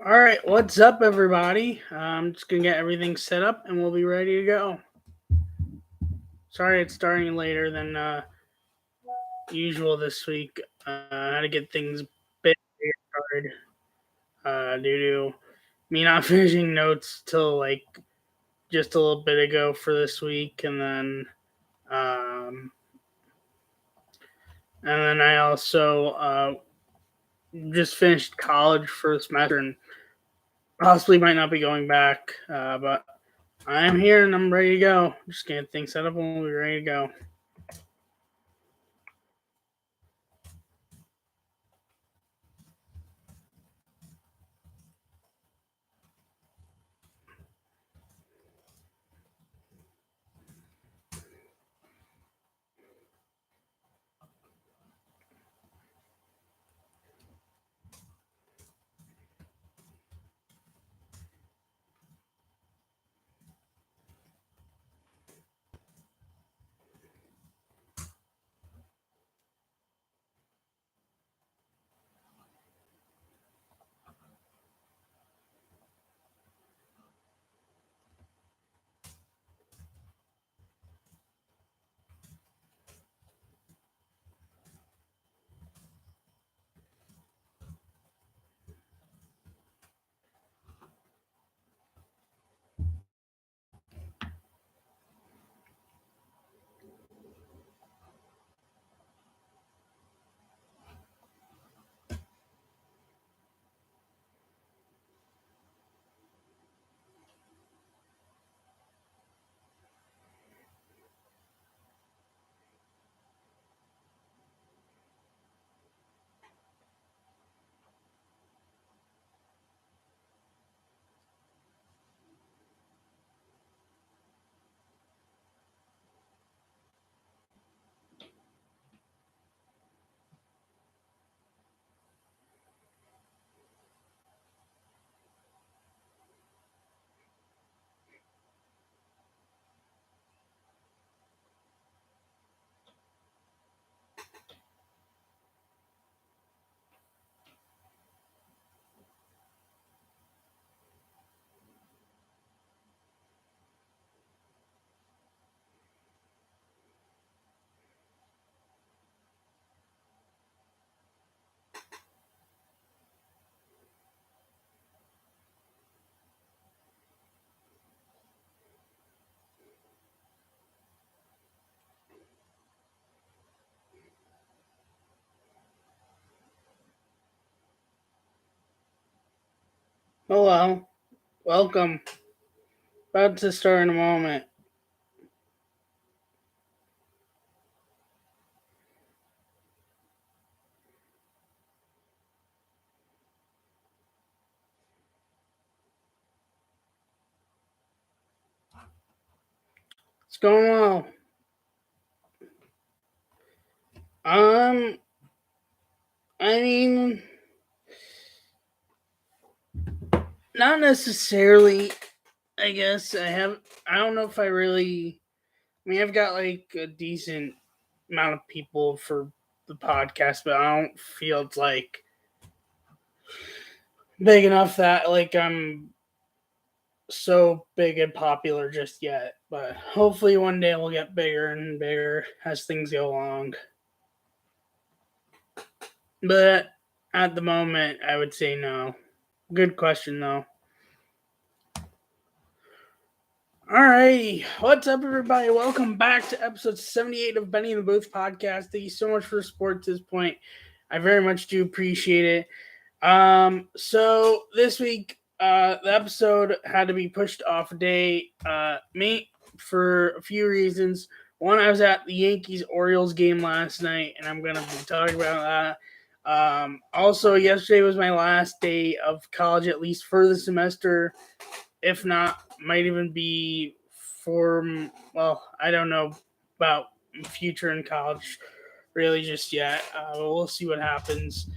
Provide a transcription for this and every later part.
All right, what's up, everybody? I'm just gonna get everything set up, and we'll be ready to go. Sorry, it's starting later than usual this week. I had to get things bit started due to me not finishing notes till like just a little bit ago for this week, um, and then I also just finished college for the semester and possibly might not be going back, but I am here and I'm ready to go. Just getting things set up and we'll be ready to go. Hello, welcome. About to start in a moment. It's going well. Um, I mean, not necessarily. I guess I have. I don't know if I really. I mean, I've got like a decent amount of people for the podcast, but I don't feel it's like big enough that like I'm so big and popular just yet. But hopefully one day we'll get bigger and bigger as things go along. But at the moment, I would say no. Good question, though. Alrighty, what's up, everybody? Welcome back to episode 78 of Benny in the Booth podcast. Thank you so much for the support to this point. I very much do appreciate it. So this week, the episode had to be pushed off a day, me for a few reasons. One, I was at the Yankees Orioles game last night, and I'm gonna be talking about that. Also, yesterday was my last day of college, at least for the semester. If not, might even be for, well, I don't know about future in college really just yet. But we'll see what happens.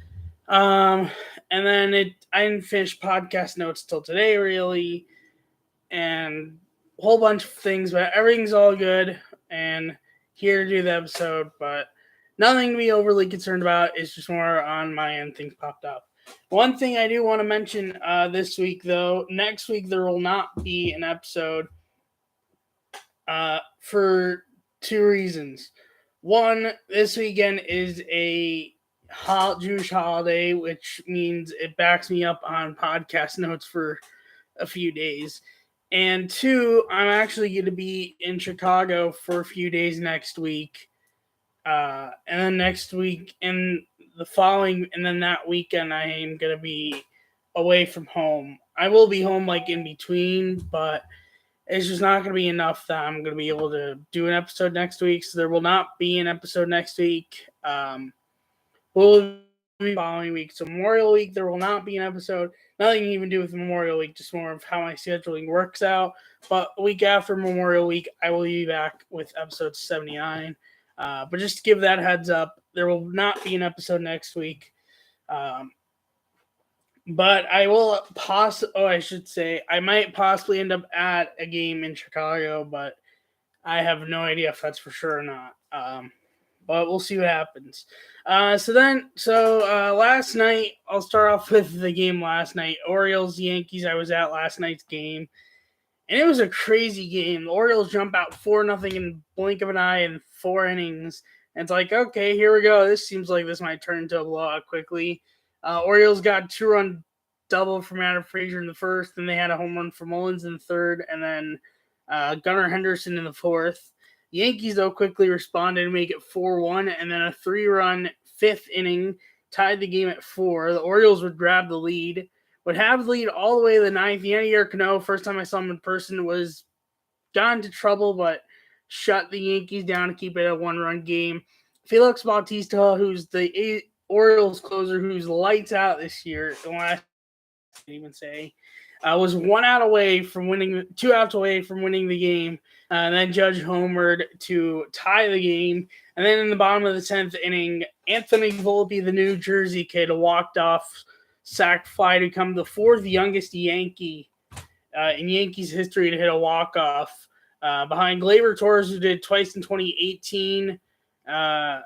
Um, and then I didn't finish podcast notes till today, really, and a whole bunch of things, but everything's all good. And here to do the episode, but nothing to be overly concerned about. It's just more on my end. Things popped up. One thing I do want to mention this week, though, next week there will not be an episode for two reasons. One, this weekend is a Jewish holiday, which means it backs me up on podcast notes for a few days. And two, I'm actually going to be in Chicago for a few days next week. And then next week and the following, and then that weekend, I am going to be away from home. I will be home like in between, but it's just not going to be enough that I'm going to be able to do an episode next week. So there will not be an episode next week. We'll be following week. So Memorial Week, there will not be an episode. Nothing even to do with Memorial Week, just more of how my scheduling works out. But a week after Memorial Week, I will be back with episode 79. But just to give that heads up, there will not be an episode next week. But I will I might possibly end up at a game in Chicago, but I have no idea if that's for sure or not. But we'll see what happens. So last night, I'll start off with the game last night. Orioles-Yankees, I was at last night's game. And it was a crazy game. The Orioles jump out 4-0 in the blink of an eye in 4 innings. And it's like, okay, here we go. This seems like this might turn into a blowout quickly. Orioles got a 2-run double from Adam Frazier in the first, and they had a home run from Mullins in the third, and then Gunnar Henderson in the fourth. The Yankees, though, quickly responded to make it 4-1, and then a 3-run fifth inning tied the game at 4. The Orioles would grab the lead, would have the lead all the way to the ninth. Yannier Cano, first time I saw him in person, got into trouble, but shut the Yankees down to keep it a 1-run game. Felix Bautista, who's the Orioles closer, who's lights out this year, the last I can even say, was 2 outs away from winning the game. And then Judge homered to tie the game. And then in the bottom of the 10th inning, Anthony Volpe, the New Jersey kid, walked off sac fly to become the 4th youngest Yankee in Yankees history to hit a walk-off, behind Gleyber Torres, who did twice in 2018 at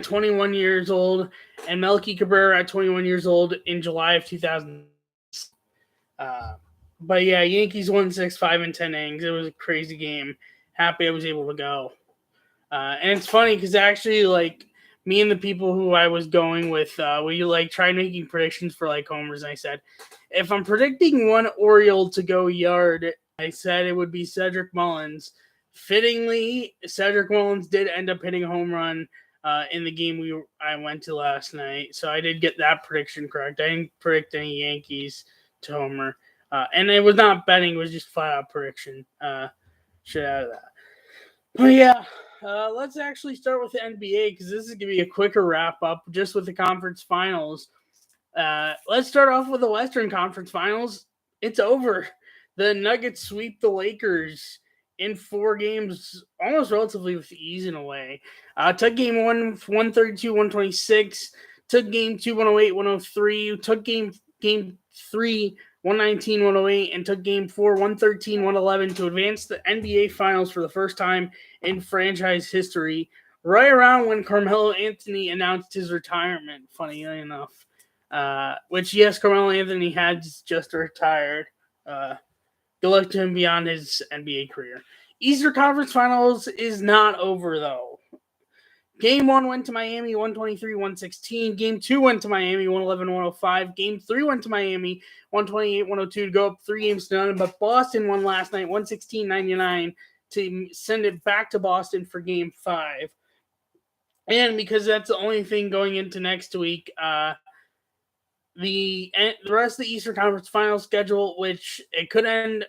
21 years old, and Melky Cabrera at 21 years old in July of 2000. But yeah, Yankees won 6-5 in 10 innings. It was a crazy game. Happy I was able to go. And it's funny because actually, like, me and the people who I was going with, we tried making predictions for homers. And I said, if I'm predicting one Oriole to go yard, I said it would be Cedric Mullins. Fittingly, Cedric Mullins did end up hitting a home run in the game I went to last night. So I did get that prediction correct. I didn't predict any Yankees to homer. And it was not betting. It was just flat-out prediction. Shit out of that. But yeah, let's actually start with the NBA because this is going to be a quicker wrap-up just with the conference finals. Let's start off with the Western Conference Finals. It's over. The Nuggets sweep the Lakers in 4 games, almost relatively with ease in a way. Took game 1, 132-126. Took game 2, 108-103. Took game 3, 119-108, and took game 4, 113-111 to advance the NBA Finals for the first time in franchise history, right around when Carmelo Anthony announced his retirement, funnily enough. Which, yes, Carmelo Anthony had just retired. Good luck to him beyond his NBA career. Eastern Conference Finals is not over, though. Game 1 went to Miami, 123-116. Game 2 went to Miami, 111-105. Game 3 went to Miami, 128-102 to go up 3 games to none. But Boston won last night, 116-99 to send it back to Boston for Game 5. And because that's the only thing going into next week, the rest of the Eastern Conference Finals schedule, which it could end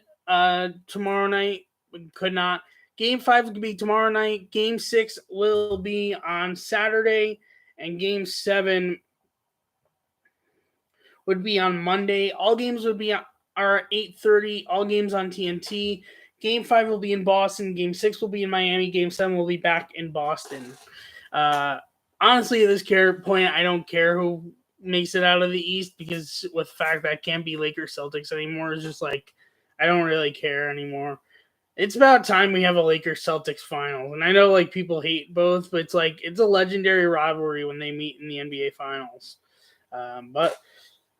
tomorrow night, could not. Game 5 will be tomorrow night. Game 6 will be on Saturday, and Game 7 would be on Monday. All games would be are 8:30. All games on TNT. Game 5 will be in Boston. Game 6 will be in Miami. Game 7 will be back in Boston. Honestly, at this point, I don't care who makes it out of the East because with the fact that it can't be Lakers Celtics anymore, it's just I don't really care anymore. It's about time we have a Lakers-Celtics final. And I know like people hate both, but it's like it's a legendary rivalry when they meet in the NBA finals. But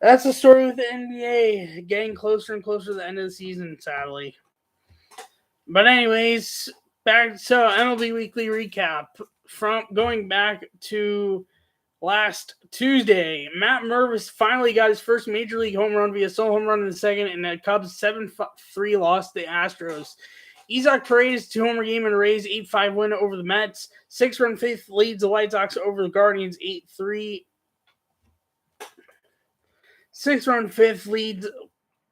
that's the story with the NBA getting closer and closer to the end of the season, sadly. But anyways, back to MLB Weekly Recap. From going back to last Tuesday, Matt Mervis finally got his first major league home run via solo home run in the second, and the Cubs 7-3 lost to the Astros. Isaac Paredes 2-homer game and Rays 8-5 win over the Mets. 6-run fifth leads the White Sox over the Guardians 8-3. 6-run fifth leads.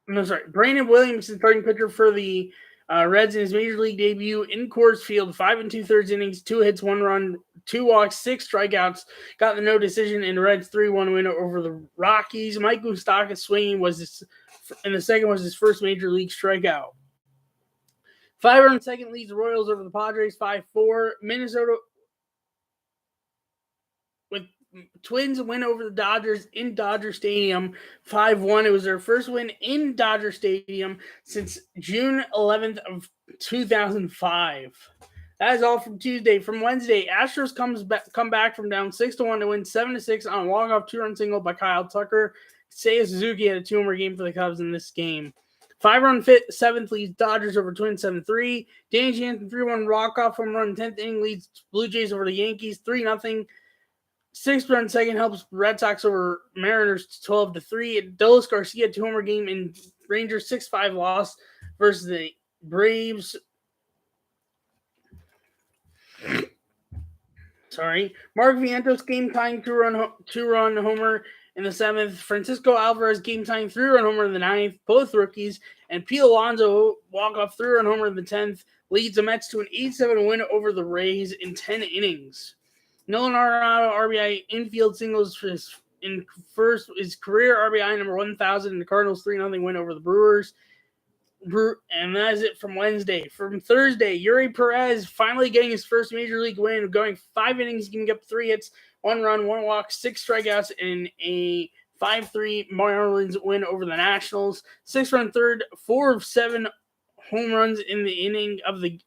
No, sorry. Brandon Williamson, starting pitcher for the Reds in his major league debut in Coors Field, 5 2/3 innings, 2 hits, 1 run, 2 walks, 6 strikeouts, got the no decision in the Reds 3-1 win over the Rockies. Mike Moustakas swinging in the second was his first major league strikeout. 5-run second leads the Royals over the Padres 5-4. Minnesota with Twins win over the Dodgers in Dodger Stadium 5-1. It was their first win in Dodger Stadium since June 11th of 2005. That is all from Tuesday. From Wednesday, Astros come back from down 6-1 to win 7-6 on a walk-off 2-run single by Kyle Tucker. Seiya Suzuki had a 2-homer game for the Cubs in this game. 5-run seventh leads Dodgers over Twins 7-3. Danny Jansen 3-1 walk-off home run 10th inning leads Blue Jays over the Yankees 3-0. 6-run second helps Red Sox over Mariners 12-3. Adolis Garcia 2-homer game in Rangers 6-5 loss versus the Braves. Mark Vientos game-tying 2-run homer in the 7th. Francisco Alvarez game-tying 3-run homer in the 9th. Both rookies. And Pete Alonso walk-off 3-run homer in the 10th. Leads the Mets to an 8-7 win over the Rays in 10 innings. Nolan Arenado RBI infield singles for his career RBI number 1,000 in the Cardinals 3-0 win over the Brewers. And that is it from Wednesday. From Thursday, Yuri Perez finally getting his first major league win, going 5 innings, giving up 3 hits, 1 run, 1 walk, 6 strikeouts in a 5-3 Marlins win over the Nationals. 6-run third, 4 of 7 home runs in the inning of the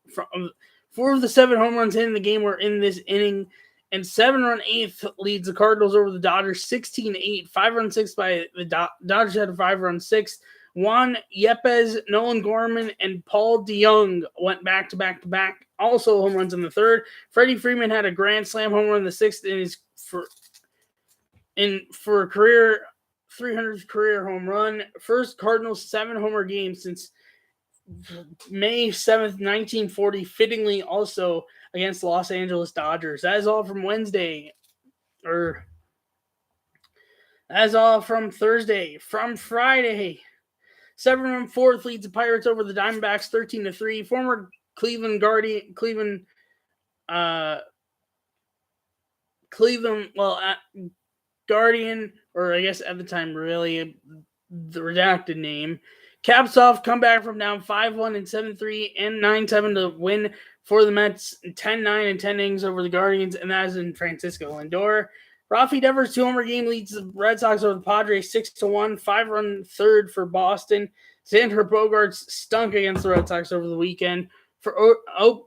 4 of the 7 home runs in the game were in this inning. And 7-run 8th leads the Cardinals over the Dodgers 16-8. 5-run 6th by the Dodgers had a 5-run 6th. Juan Yepes, Nolan Gorman, and Paul DeYoung went back-to-back. Also home runs in the 3rd. Freddie Freeman had a grand slam home run in the 6th for a career 300th career home run. First Cardinals 7-homer game since May 7th, 1940, fittingly also against the Los Angeles Dodgers. That is all from Wednesday. That is all from Thursday. From Friday, 7-run 4th leads the Pirates over the Diamondbacks 13-3. Former Cleveland Guardian, or I guess at the time really the redacted name, caps off comeback from down 5-1 and 7-3 and 9-7 to win for the Mets 10-9 and 10 innings over the Guardians, and that is in Francisco Lindor. Rafi Devers 2-homer game leads the Red Sox over the Padres 6-1. 5-run third for Boston. Xander Bogaerts stunk against the Red Sox over the weekend. For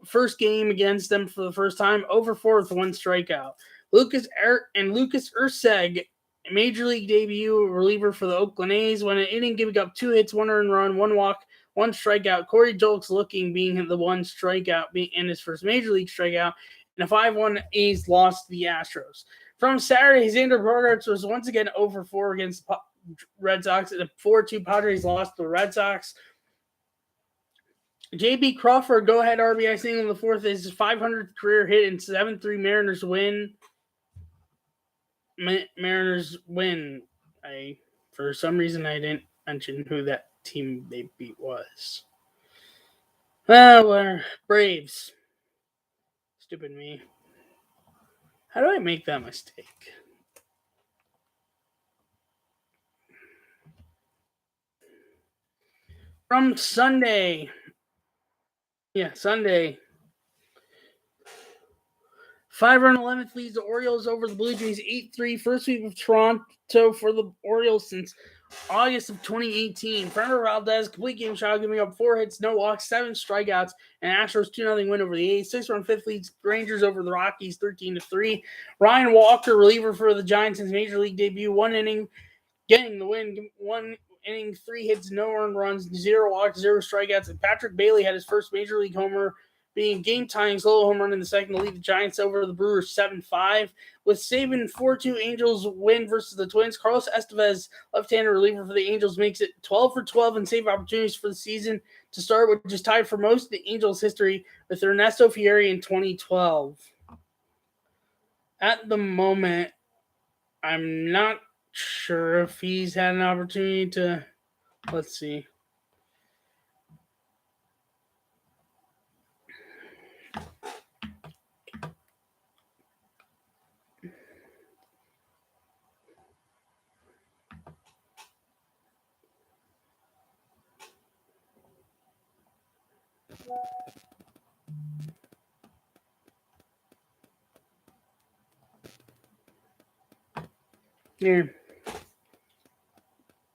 first game against them for the first time, over 4 with 1 strikeout. Lucas Erceg, major league debut reliever for the Oakland A's, went an inning giving up 2 hits, 1 earned run, 1 walk, 1 strikeout. Corey Julks being the 1 strikeout in his first major league strikeout. And a 5-1 A's lost to the Astros. From Saturday, Xander Bogaerts was once again 0-4 against the Red Sox. And a 4-2 Padres lost to the Red Sox. J.B. Crawford, go-ahead RBI single in the 4th, is his 500th career hit and 7-3 Mariners win. For some reason, I didn't mention who that team they beat was. Well, Braves. Stupid me. How do I make that mistake? From Sunday. Sunday. 5-run 11th leads the Orioles over the Blue Jays 8-3. First sweep of Toronto for the Orioles since August of 2018, Fernando Valdez, complete game shot, giving up 4 hits, no walks, 7 strikeouts, and Astros 2-0 win over the A's. 6-run fifth leads Rangers over the Rockies 13-3. Ryan Walker, reliever for the Giants, his major league debut, 1 inning, getting the win. 1 inning, 3 hits, no earned runs, 0 walks, 0 strikeouts. And Patrick Bailey had his first major league homer, being a game-tying solo home run in the second to lead the Giants over the Brewers 7-5. With Saban 4-2 Angels win versus the Twins, Carlos Estevez, left-handed reliever for the Angels, makes it 12 for 12 in save opportunities for the season to start, which is tied for most of the Angels' history with Ernesto Fieri in 2012. At the moment, I'm not sure if he's had an opportunity to, let's see. Here.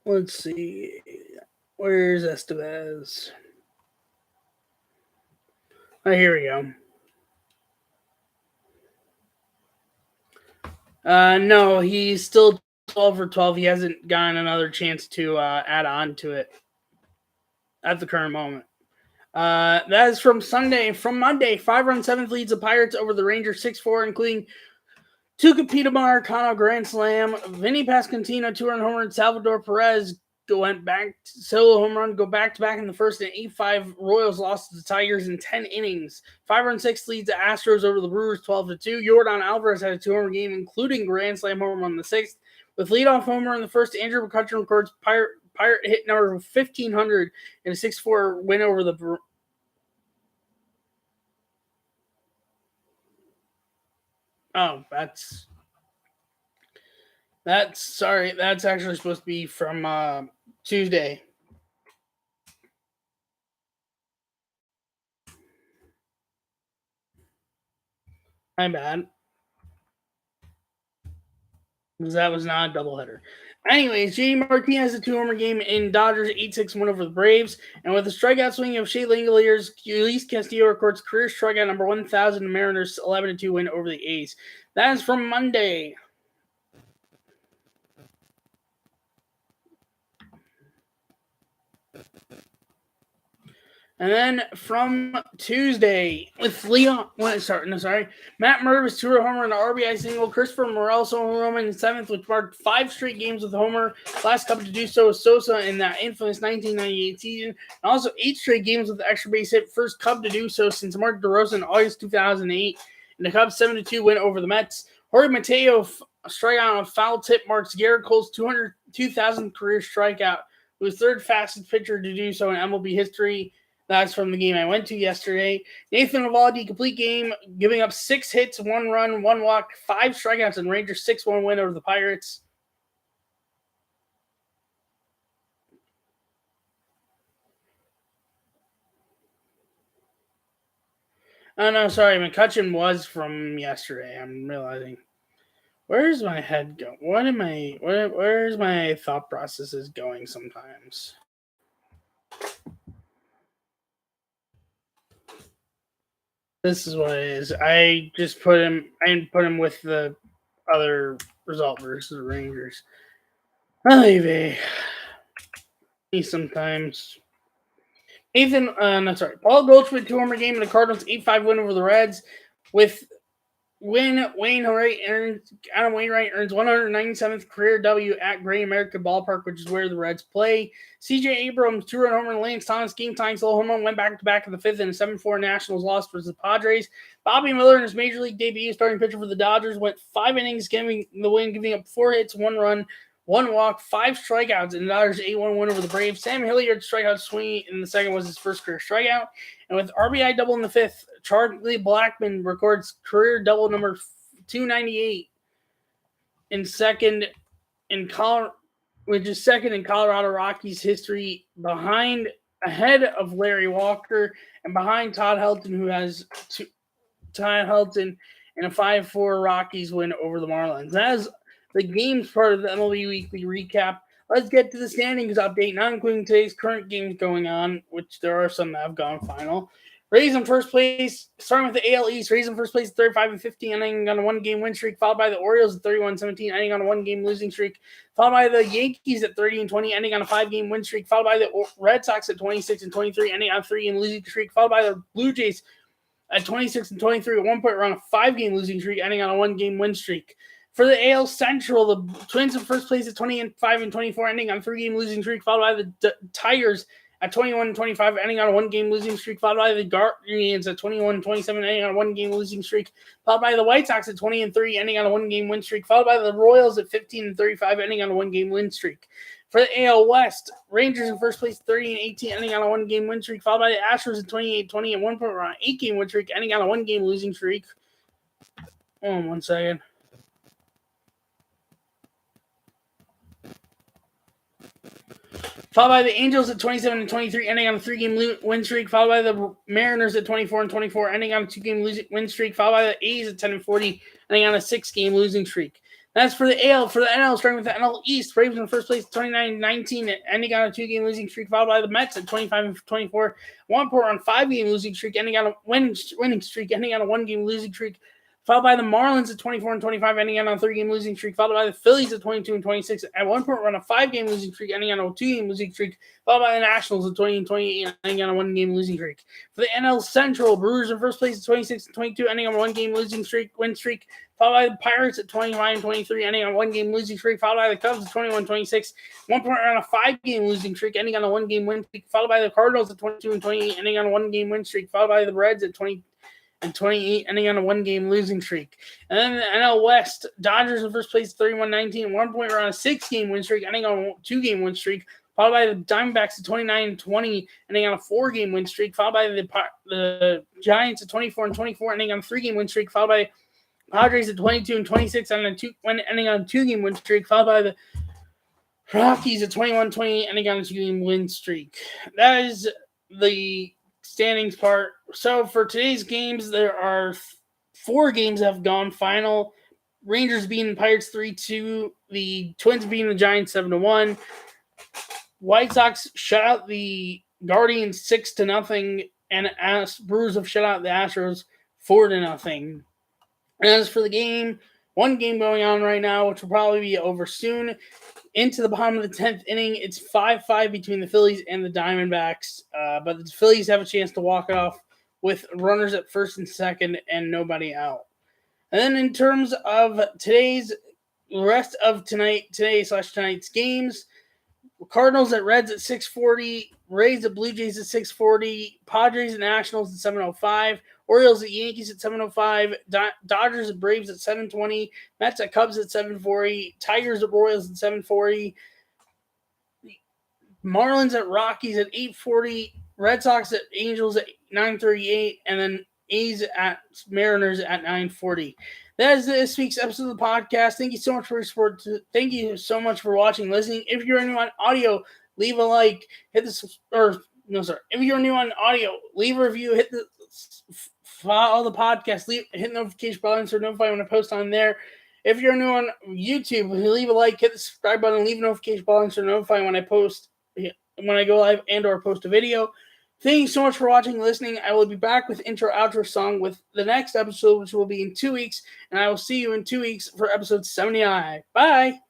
Let's see. Where's Estevez? Oh, here we go. No, he's still 12 for 12. He hasn't gotten another chance to add on to it at the current moment. That is from Sunday. From Monday, 5-run 7th leads the Pirates over the Rangers 6-4, including Tuca Marcano grand slam, Vinny Pasquantino 2-run homer, and Salvador Perez went back solo home run, go back to back in the first, and 8-5 Royals lost to the Tigers in 10 innings. 5-run 6 leads the Astros over the Brewers 12-2. Jordan Alvarez had a 2-homer game, including grand slam home run in the 6th. With leadoff homer in the first, Andrew McCutchen records Pirate hit number 1,500 in a 6-4 win over the Brewers. Oh, that's sorry. That's actually supposed to be from Tuesday. My bad. Because that was not a doubleheader. Anyways, JD Martinez a 2-homer game in Dodgers 8-6 win over the Braves. And with the strikeout swing of Shea Langeliers, Luis Castillo records career strikeout number 1,000 in Mariners 11-2 win over the A's. That is from Monday. And then from Tuesday, with Matt Mervis 2-run homer and an RBI single. Christopher Morel solo home run in 7th, which marked 5 straight games with a homer. Last couple to do so was Sosa in that infamous 1998 season. And also 8 straight games with the extra base hit. First Cub to do so since Mark DeRosa in August 2008. And the Cubs 7-2 win over the Mets. Jorge Mateo strikeout on a foul tip marks Garrett Cole's 2,000th career strikeout, who was third fastest pitcher to do so in MLB history. That's from the game I went to yesterday. Nathan Eovaldi, complete game, giving up 6 hits, 1 run, 1 walk, 5 strikeouts, and Rangers 6-1 win over the Pirates. Oh, no, sorry. McCutchen was from yesterday. I'm realizing. Where's my head going? Where's my thought processes going sometimes? This is what it is. I just put him. I didn't put him with the other result versus the Rangers. Anyway, sometimes. Paul Goldschmidt 2-homer game in the Cardinals 8-5 win over the Reds. With Adam Wainwright earns 197th career W at Great American Ballpark, which is where the Reds play. C.J. Abrams 2-run homer and Lance Thomas game-tying solo home run went back-to-back in the 5th in a 7-4 Nationals loss versus the Padres. Bobby Miller in his major league debut starting pitcher for the Dodgers went 5 innings, giving the win, giving up 4 hits, 1 run, 1 walk, 5 strikeouts, and the Dodgers 8-1 win over the Braves. Sam Hilliard's strikeout swing in the 2nd was his first career strikeout. And with RBI double in the 5th, Charlie Blackmon records career double number 298 in second in which is second in Colorado Rockies history, ahead of Larry Walker and behind Todd Helton, who has Todd Helton in a 5-4 Rockies win over the Marlins. That is the games part of the MLB Weekly Recap. Let's get to the standings update, not including today's current games going on, which there are some that have gone final. Rays in first place, starting with the AL East. Rays in first place, 35-15, ending on a one-game win streak, followed by the Orioles at 31-17, ending on a one-game losing streak, followed by the Yankees at 30-20, ending on a five-game win streak, followed by the Red Sox at 26-23, ending on a three-game losing streak, followed by the Blue Jays at 26-23, at one point around a five-game losing streak, ending on a one-game win streak. For the AL Central, the Twins in first place at 25-24, ending on a three-game losing streak, followed by the Tigers at 21-25, ending on a one-game losing streak, followed by the Guardians at 21-27, ending on a one-game losing streak, followed by the White Sox at 20-3, ending on a one-game win streak, followed by the Royals at 15-35, ending on a one-game win streak. For the AL West, Rangers in first place 30-18, ending on a one-game win streak, followed by the Astros at 28-20, at one point around an eight-game win streak, ending on a one-game losing streak. Hold on one second. Followed by the Angels at 27-23, ending on a three-game win streak. Followed by the Mariners at 24-24, ending on a two-game win streak. Followed by the A's at 10-40, ending on a six-game losing streak. That's for the AL. For the NL, starting with the NL East, Braves in first place 29-19, ending on a two-game losing streak. Followed by the Mets at 25-24, one point on five-game losing streak, ending on a winning streak, ending on a one-game losing streak. Followed by the Marlins at 24-25, ending on a three-game losing streak. Followed by the Phillies at 22-26, at one point run a five-game losing streak, ending on a two-game losing streak. Followed by the Nationals at 20-28, ending on a one-game losing streak. For the NL Central, Brewers in first place at 26-22, ending on a one-game losing streak, win streak. Followed by the Pirates at 29-23, ending on a one-game losing streak. Followed by the Cubs at 21-26, one point on a five-game losing streak, ending on a one-game win streak. Followed by the Cardinals at 22-28, ending on a one-game win streak. Followed by the Reds at 28, ending on a one-game losing streak. And then the NL West, Dodgers in first place 31-19, 1 point around a six-game win streak, ending on a two-game win streak. Followed by the Diamondbacks at 29-20, ending on a four-game win streak. Followed by the Giants at 24-24, ending on a three-game win streak. Followed by Padres at 22-26, ending on a two-game win streak. Followed by the Rockies at 21-20, ending on a two-game win streak. That is the standings part. So for today's games, there are four games that have gone final. Rangers beating the Pirates 3-2. The Twins beating the Giants 7-1. White Sox shut out the Guardians 6-0. And Brewers have shut out the Astros 4-0. And as for the game, one game going on right now, which will probably be over soon. Into the bottom of the 10th inning, it's 5-5 between the Phillies and the Diamondbacks. But the Phillies have a chance to walk it off with runners at first and second and nobody out. And then in terms of tonight's games, Cardinals at Reds at 6:40, Rays at Blue Jays at 6:40, Padres and Nationals at 7:05, Orioles at Yankees at 7:05, Dodgers at Braves at 7:20, Mets at Cubs at 7:40, Tigers at Royals at 7:40, Marlins at Rockies at 8:40, Red Sox at Angels at 9:38, and then A's at Mariners at 9:40. That is this week's episode of the podcast. Thank you so much for your support. Thank you so much for watching, listening. If you're new on audio, leave a like. If you're new on audio, leave a review. Follow the podcast. Hit the notification button so notify when I post on there. If you're new on YouTube, leave a like. Hit the subscribe button. Leave a notification button so notify when I post, when I go live and or post a video. Thank you so much for watching and listening. I will be back with intro-outro song with the next episode, which will be in 2 weeks. And I will see you in 2 weeks for episode 79. Bye!